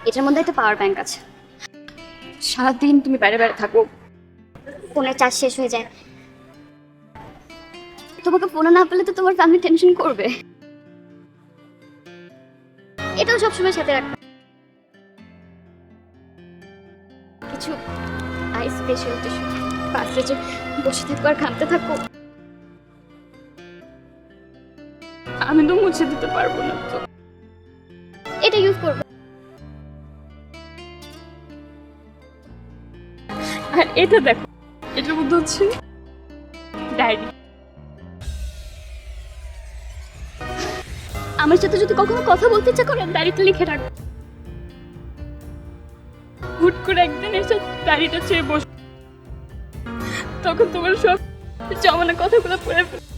এটার মধ্যে একটা পাওয়ার ব্যাংক আছে। সারাদিন তুমি বাইরে বাইরে থাকো, ফোনের চার্জ শেষ হয়ে যায়, তোমাকে ফোনে না পেলে তো তোমার ফ্যামিলি টেনশন করবে। এটাও সবসময় সাথে রাখবে। কিছু আইস ফেশিয়াল টিস্যু পাশে যে বসে থাকবো আর ঘামতে থাকবো। আমি তো মুছে দিতে পারবো না তো। এটা ইউজ করবো। আর এটা দেখো, এটার মধ্যে হচ্ছে ডায়েরি। আমার সাথে যদি কখনো কথা বলতে ইচ্ছা করে ডায়েরিতে লিখে রাখবো। হুট করে একদিন এসে ডায়েরিটা চেয়ে বস, তখন তোমার সব জমানো কথাগুলো পড়ে ফেলে